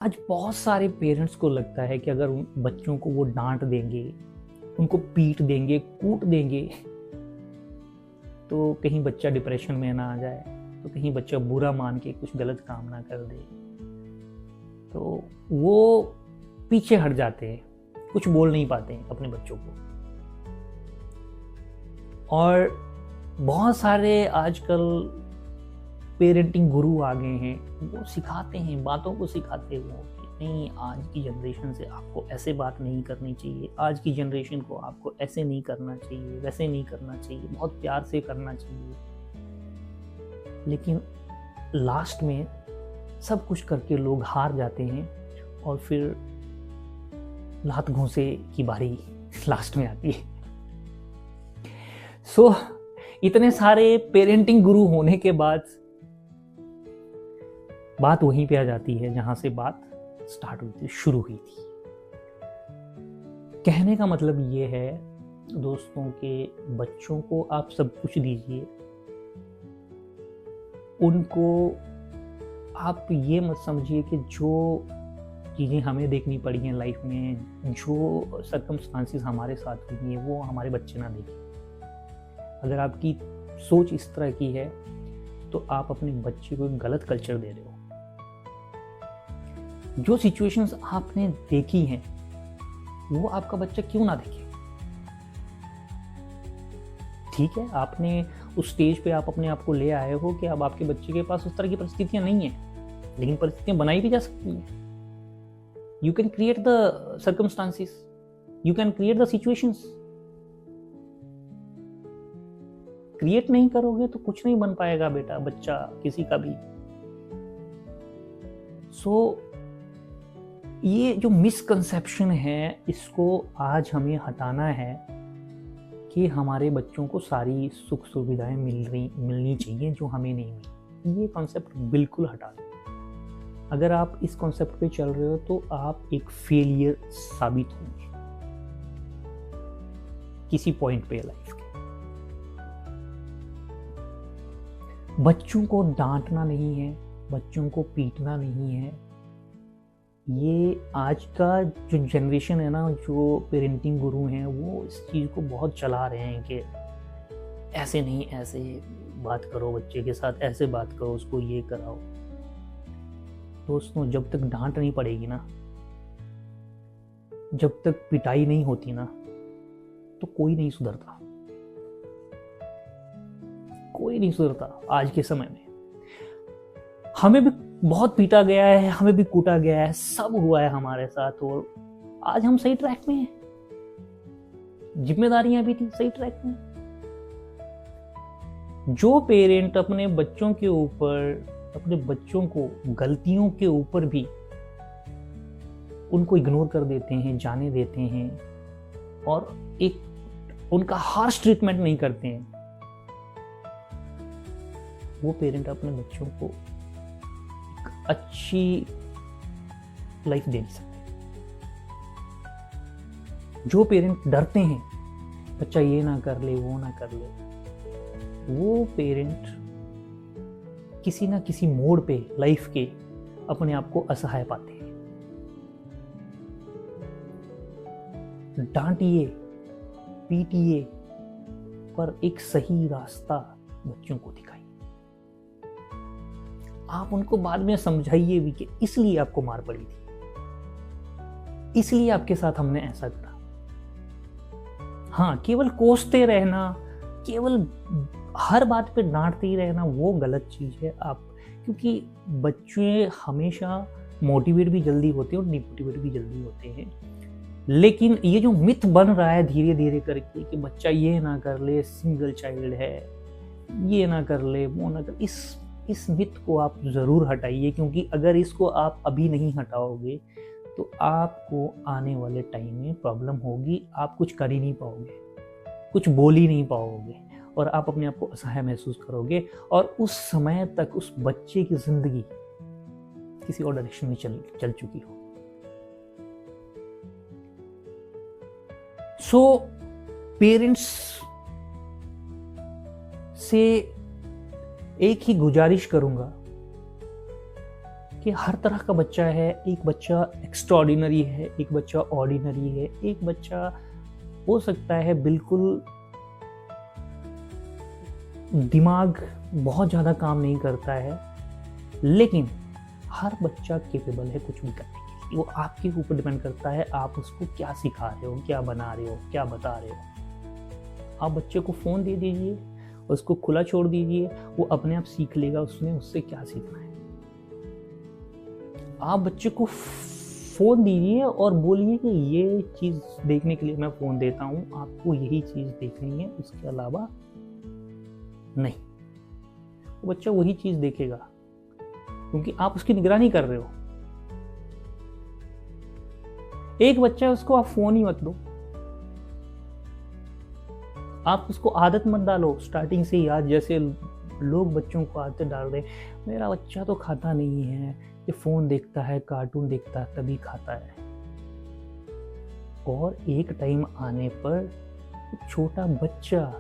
आज बहुत सारे पेरेंट्स को लगता है कि अगर उन बच्चों को वो डांट देंगे, उनको पीट देंगे, कूट देंगे, तो कहीं बच्चा डिप्रेशन में ना आ जाए, तो कहीं बच्चा बुरा मान के कुछ गलत काम ना कर दे, तो वो पीछे हट जाते हैं, कुछ बोल नहीं पाते हैं अपने बच्चों को। और बहुत सारे आजकल पेरेंटिंग गुरु आ गए हैं, वो सिखाते हैं, बातों को सिखाते हुए कि नहीं, आज की जनरेशन से आपको ऐसे बात नहीं करनी चाहिए, आज की जनरेशन को आपको ऐसे नहीं करना चाहिए, वैसे नहीं करना चाहिए, बहुत प्यार से करना चाहिए। लेकिन लास्ट में सब कुछ करके लोग हार जाते हैं और फिर लात घूंसे की बारी लास्ट में आती है। सो इतने सारे पेरेंटिंग गुरु होने के बाद बात वहीं पे आ जाती है जहां से बात स्टार्ट हुई थी, शुरू हुई थी। कहने का मतलब ये है दोस्तों के बच्चों को आप सब कुछ दीजिए, उनको आप ये मत समझिए कि जो चीज़ें हमें देखनी पड़ी हैं लाइफ में, जो सर्कमस्टांसिस हमारे साथ हुई हैं, वो हमारे बच्चे ना देखें। अगर आपकी सोच इस तरह की है तो आप अपने बच्चे को एक गलत कल्चर दे रहे हो। जो सिचुएशंस आपने देखी हैं वो आपका बच्चा क्यों ना देखे। ठीक है, आपने उस स्टेज पे आप अपने आप को ले आए हो कि अब आपके बच्चे के पास उस तरह की परिस्थितियां नहीं है, लेकिन परिस्थितियां बनाई भी जा सकती हैं। You can create the circumstances, you can create the situations. Create नहीं करोगे तो कुछ नहीं बन पाएगा बेटा, बच्चा किसी का भी। सो ये जो मिसकंसेप्शन है, इसको आज हमें हटाना है कि हमारे बच्चों को सारी सुख सुविधाएं मिलनी चाहिए जो हमें नहीं मिली। ये कॉन्सेप्ट बिल्कुल हटा दो। अगर आप इस कॉन्सेप्ट पे चल रहे हो तो आप एक फेलियर साबित होंगे किसी पॉइंट पे लाइफ के। बच्चों को डांटना नहीं है, बच्चों को पीटना नहीं है। ये आज का जो जनरेशन है ना, जो पेरेंटिंग गुरु हैं, वो इस चीज़ को बहुत चला रहे हैं कि ऐसे नहीं, ऐसे बात करो बच्चे के साथ, ऐसे बात करो, उसको ये कराओ। दोस्तों, जब तक डांट नहीं पड़ेगी ना, जब तक पिटाई नहीं होती ना, तो कोई नहीं सुधरता, कोई नहीं सुधरता। आज के समय में हमें भी बहुत पीटा गया है, हमें भी कूटा गया है, सब हुआ है हमारे साथ, और आज हम सही ट्रैक में हैं, जिम्मेदारियां भी थी सही ट्रैक में। जो पेरेंट अपने बच्चों के ऊपर, अपने बच्चों को गलतियों के ऊपर भी उनको इग्नोर कर देते हैं, जाने देते हैं, और एक उनका हार्श ट्रीटमेंट नहीं करते हैं, वो पेरेंट अपने बच्चों को अच्छी लाइफ दे नहीं सकते। जो पेरेंट डरते हैं बच्चा ये ना कर ले, वो ना कर ले, वो पेरेंट किसी ना किसी मोड़ पे लाइफ के अपने आप को असहाय पाते हैं। डांटिए, पीटिए, पर एक सही रास्ता बच्चों को दिखाइए। आप उनको बाद में समझाइए भी कि इसलिए आपको मार पड़ी थी, इसलिए आपके साथ हमने ऐसा करा। हाँ, केवल कोसते रहना, केवल हर बात पे डांटते ही रहना, वो गलत चीज है। आप, क्योंकि बच्चे हमेशा मोटिवेट भी जल्दी होते हैं और डिमोटिवेट भी जल्दी होते हैं। लेकिन ये जो मिथ बन रहा है धीरे धीरे करके कि बच्चा ये ना कर ले, सिंगल चाइल्ड है, ये ना कर ले, वो ना कर, इस मिथ को आप जरूर हटाइए। क्योंकि अगर इसको आप अभी नहीं हटाओगे तो आपको आने वाले टाइम में प्रॉब्लम होगी। आप कुछ कर ही नहीं पाओगे, कुछ बोल ही नहीं पाओगे, और आप अपने आप को असहाय महसूस करोगे, और उस समय तक उस बच्चे की जिंदगी किसी और डायरेक्शन में चल चुकी हो। सो पेरेंट्स से एक ही गुजारिश करूंगा कि हर तरह का बच्चा है। एक बच्चा एक्स्ट्राऑर्डिनरी है, एक बच्चा ऑर्डिनरी है, एक बच्चा हो सकता है बिल्कुल दिमाग बहुत ज़्यादा काम नहीं करता है, लेकिन हर बच्चा केपेबल है कुछ भी करने के लिए। वो आपके ऊपर डिपेंड करता है, आप उसको क्या सिखा रहे हो, क्या बना रहे हो, क्या बता रहे हो। आप बच्चे को फ़ोन दे दीजिए, उसको खुला छोड़ दीजिए, वो अपने आप सीख लेगा उसने उससे क्या सीखना है। आप बच्चे को फ़ोन दीजिए और बोलिए कि ये चीज़ देखने के लिए मैं फ़ोन देता हूँ, आपको यही चीज़ देखनी है, उसके अलावा नहीं। वो बच्चा वही चीज़ देखेगा क्योंकि आप उसकी निगरानी कर रहे हो। एक बच्चा है, उसको आप फ़ोन ही मत दो, आप उसको आदत मत डालो स्टार्टिंग से ही। आज जैसे लोग बच्चों को आदत डाल रहे, मेरा बच्चा तो खाता नहीं है, ये फ़ोन देखता है, कार्टून देखता है तभी खाता है। और एक टाइम आने पर छोटा बच्चा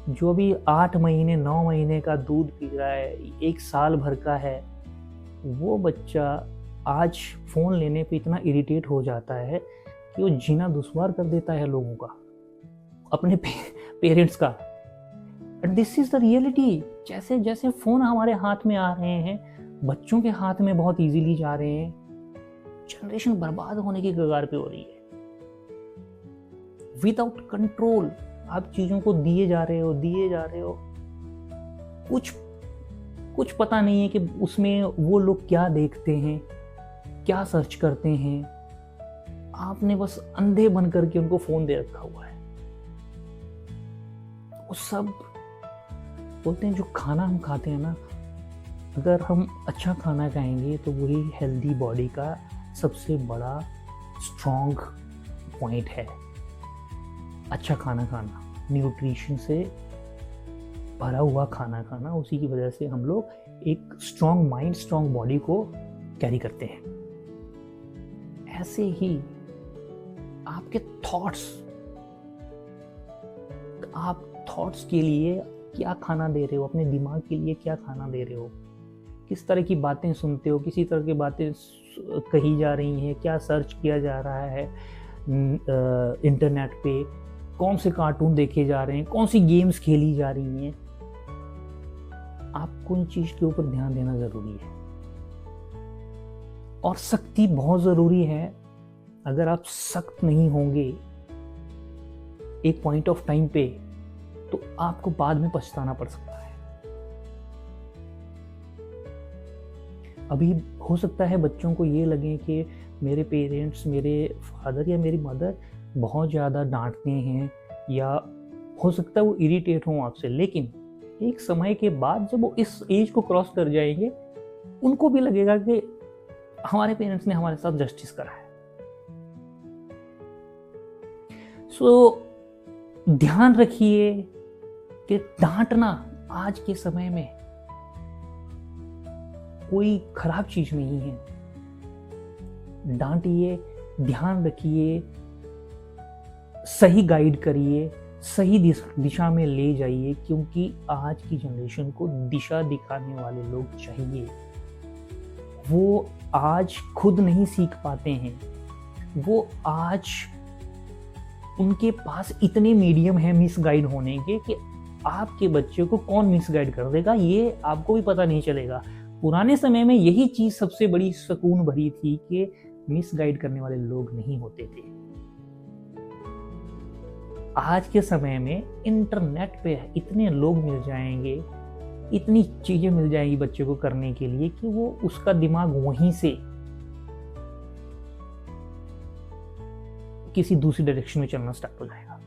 जो भी 8 महीने 9 महीने का दूध पी रहा है, 1 साल भर का है, वो बच्चा आज फ़ोन लेने पे इतना इरिटेट हो जाता है कि वो जीना दुश्वार कर देता है लोगों का, अपने पेरेंट्स का। And this is the reality. जैसे जैसे फ़ोन हमारे हाथ में आ रहे हैं, बच्चों के हाथ में बहुत इजीली जा रहे हैं, जनरेशन बर्बाद होने की कगार पे हो रही है। विदाउट कंट्रोल आप चीज़ों को दिए जा रहे हो। कुछ पता नहीं है कि उसमें वो लोग क्या देखते हैं, क्या सर्च करते हैं। आपने बस अंधे बन करके उनको फ़ोन दे रखा हुआ है। वो सब बोलते हैं जो खाना हम खाते हैं ना, अगर हम अच्छा खाना खाएंगे तो वही हेल्दी बॉडी का सबसे बड़ा स्ट्रॉन्ग पॉइंट है। अच्छा खाना खाना, न्यूट्रिशन से भरा हुआ खाना खाना, उसी की वजह से हम लोग एक स्ट्रॉन्ग माइंड, स्ट्रॉन्ग बॉडी को कैरी करते हैं। ऐसे ही आपके आप थॉट्स के लिए क्या खाना दे रहे हो, अपने दिमाग के लिए क्या खाना दे रहे हो, किस तरह की बातें सुनते हो, किसी तरह की बातें कही जा रही हैं, क्या सर्च किया जा रहा है इंटरनेट पे, कौन से कार्टून देखे जा रहे हैं, कौन सी गेम्स खेली जा रही हैं। आपको इन चीज के ऊपर ध्यान देना जरूरी है। और सख्ती बहुत जरूरी है। अगर आप सख्त नहीं होंगे एक पॉइंट ऑफ टाइम पे, तो आपको बाद में पछताना पड़ सकता है। अभी हो सकता है बच्चों को ये लगे कि मेरे पेरेंट्स, मेरे फादर या मेरी मदर बहुत ज़्यादा डांटते हैं, या हो सकता है वो इरिटेट हों आपसे, लेकिन एक समय के बाद जब वो इस एज को क्रॉस कर जाएंगे, उनको भी लगेगा कि हमारे पेरेंट्स ने हमारे साथ जस्टिस करा है। सो ध्यान रखिए कि डांटना आज के समय में कोई खराब चीज नहीं है। डांटिए, ध्यान रखिए, सही गाइड करिए, सही दिशा में ले जाइए, क्योंकि आज की जनरेशन को दिशा दिखाने वाले लोग चाहिए। वो आज खुद नहीं सीख पाते हैं, वो आज उनके पास इतने मीडियम है मिसगाइड होने के कि आपके बच्चे को कौन मिसगाइड कर देगा ये आपको भी पता नहीं चलेगा। पुराने समय में यही चीज सबसे बड़ी सुकून भरी थी कि मिसगाइड करने वाले लोग नहीं होते थे। आज के समय में इंटरनेट पे इतने लोग मिल जाएंगे, इतनी चीजें मिल जाएंगी बच्चे को करने के लिए कि वो उसका दिमाग वहीं से किसी दूसरी डायरेक्शन में चलना स्टार्ट हो जाएगा।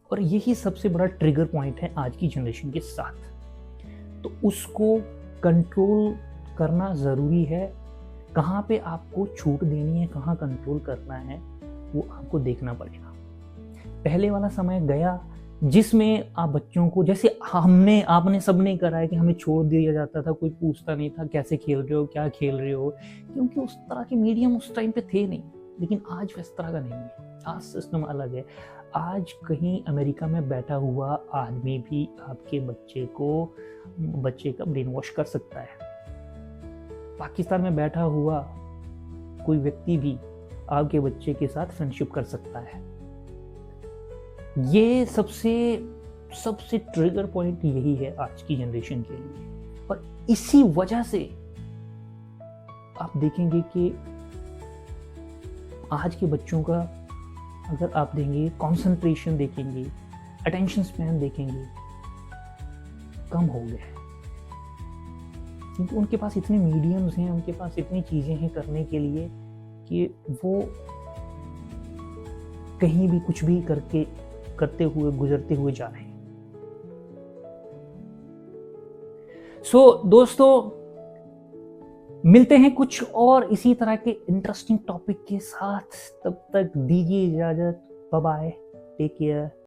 और यही सबसे बड़ा ट्रिगर पॉइंट है आज की जनरेशन के साथ। तो उसको कंट्रोल करना जरूरी है। कहाँ पे आपको छूट देनी है, कहाँ कंट्रोल करना है, वो आपको देखना पड़ेगा। पहले वाला समय गया जिसमें आप बच्चों को, जैसे आपने सबने करा है कि हमें छोड़ दिया जाता था, कोई पूछता नहीं था कैसे खेल रहे हो, क्या खेल रहे हो, क्योंकि उस तरह के मीडियम उस टाइम पे थे नहीं। लेकिन आज इस तरह का नहीं है, आज सिस्टम अलग है। आज कहीं अमेरिका में बैठा हुआ आदमी भी आपके बच्चे का ब्रेन वॉश कर सकता है। पाकिस्तान में बैठा हुआ कोई व्यक्ति भी आपके बच्चे के साथ फ्रेंडशिप कर सकता है। ये सबसे ट्रिगर पॉइंट यही है आज की जनरेशन के लिए। और इसी वजह से आप देखेंगे कि आज के बच्चों का अगर आप देंगे कंसंट्रेशन देखेंगे, अटेंशन स्पैन देखेंगे, कम हो गया है। क्योंकि उनके पास इतने मीडियम्स हैं, उनके पास इतनी चीज़ें हैं करने के लिए कि वो कहीं भी कुछ भी करते हुए गुजरते हुए जा रहे हैं। दोस्तों, मिलते हैं कुछ और इसी तरह के इंटरेस्टिंग टॉपिक के साथ। तब तक दीजिए इजाजत। Bye bye, take care.